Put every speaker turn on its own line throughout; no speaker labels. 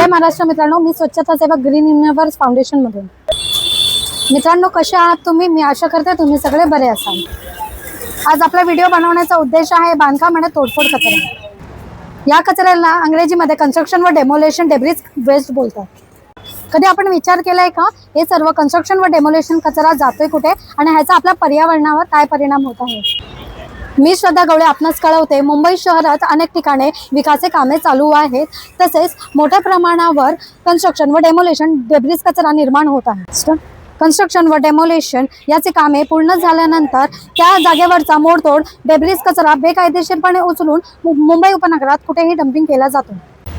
जय महाराष्ट्र मित्रांनो, मी स्वच्छता सेवक ग्रीन युनिव्हर्स फाउंडेशन मधून। मित्रांनो, कशा आहात तुम्ही? मी आशा करते तुम्ही सगळे बरे असाल। आज आपला व्हिडिओ बनवण्याचा उद्देश आहे बांधकाम आणि तोडफोड कचरा। या कचऱ्याला अंग्रेजीमध्ये कन्स्ट्रक्शन व डेमोलेशन डेब्रिज वेस्ट बोलतात। कधी आपण विचार केलाय का हे सर्व कन्स्ट्रक्शन व डेमोलेशन कचरा जातोय कुठे आणि ह्याचा आपल्या पर्यावरणावर काय परिणाम होत आहे? मी श्रद्धा गवळे आपणास कळवते, मुंबई शहरात अनेक ठिकाणी विकासाचे कामे चालू आहेत, तसेच मोठ्या प्रमाणावर कन्स्ट्रक्शन व डेमोलेशन डेब्रिज कचरा निर्माण होत आहे। कन्स्ट्रक्शन व डेमोलेशन याचे कामे पूर्ण झाल्यानंतर त्या जागेवरचा मोडतोड डेब्रिज कचरा बेकायदेशीरपणे उचलून मुंबई उपनगरात कुठेही डंपिंग केला जातो।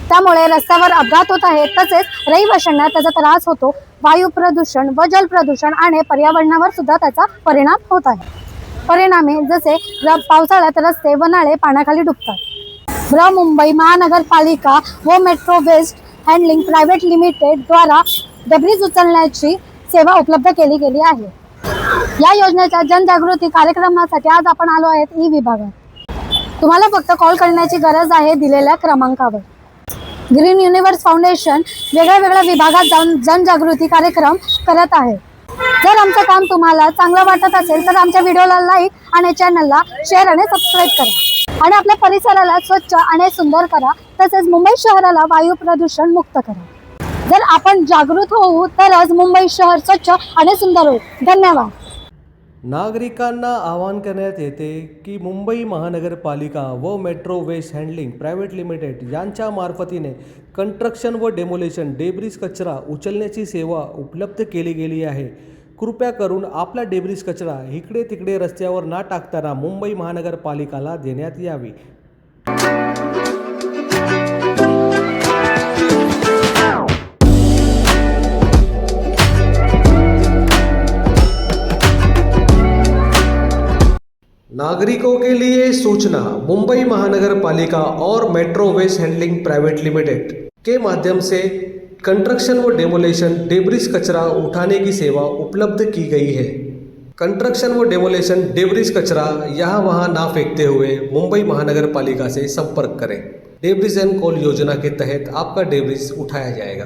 त्यामुळे रस्त्यावर अपघात होत आहेत, तसेच रहिवाशांना त्याचा त्रास होतो। वायू प्रदूषण व जल प्रदूषण आणि पर्यावरणावर सुद्धा त्याचा परिणाम होत आहे। परिणामी जसे पावसाळ्यात रस्ते व नाळे पाण्याखाली डुबतात। मुंबई महानगरपालिका व metro waste handling private limited द्वारा डेब्रिज उचलण्याची सेवा उपलब्ध केली गेली आहे। या योजनेच्या जनजागृती कार्यक्रमासाठी आज आपण आलो आहेत ई विभागात। तुम्हाला फक्त कॉल करण्याची गरज आहे दिलेल्या क्रमांकावर। ग्रीन युनिव्हर्स फाउंडेशन वेगळ्या विभागात जाऊन जनजागृती कार्यक्रम करत आहे। जर आमचं काम तुम्हाला चांगलं वाटत असेल तर आमच्या व्हिडिओला लाईक आणि चॅनलला शेअर आणि सबस्क्राईब करा आणि आपल्या परिसराला स्वच्छ आणि सुंदर करा, तसेच मुंबई शहराला वायू प्रदूषण मुक्त करा। जर आपण जागृत होऊ तरच मुंबई शहर स्वच्छ आणि सुंदर होईल। धन्यवाद।
नागरिकांना आवाहन करण्यात येते की मुंबई महानगरपालिका व metro waste handling private limited यांच्या मार्फतीने कन्स्ट्रक्शन व डेमोलेशन डेब्रिज कचरा उचलण्याची सेवा उपलब्ध केली गेली आहे। कृपया करून आपला डेब्रिज कचरा इकडे तिकडे रस्त्यावर न टाकताना मुंबई महानगरपालिकाला देण्यात यावी। नागरिकों के लिए सूचना, मुंबई महानगरपालिका और metro waste handling private limited के माध्यम से कंस्ट्रक्शन व डेमोलेशन डेब्रिज कचरा उठाने की सेवा उपलब्ध की गई है। कंस्ट्रक्शन व डेमोलेशन डेब्रिज कचरा यहाँ वहाँ ना फेंकते हुए मुंबई महानगरपालिका से संपर्क करें। डेब्रिज एंड कॉल योजना के तहत आपका डेब्रिज उठाया जाएगा।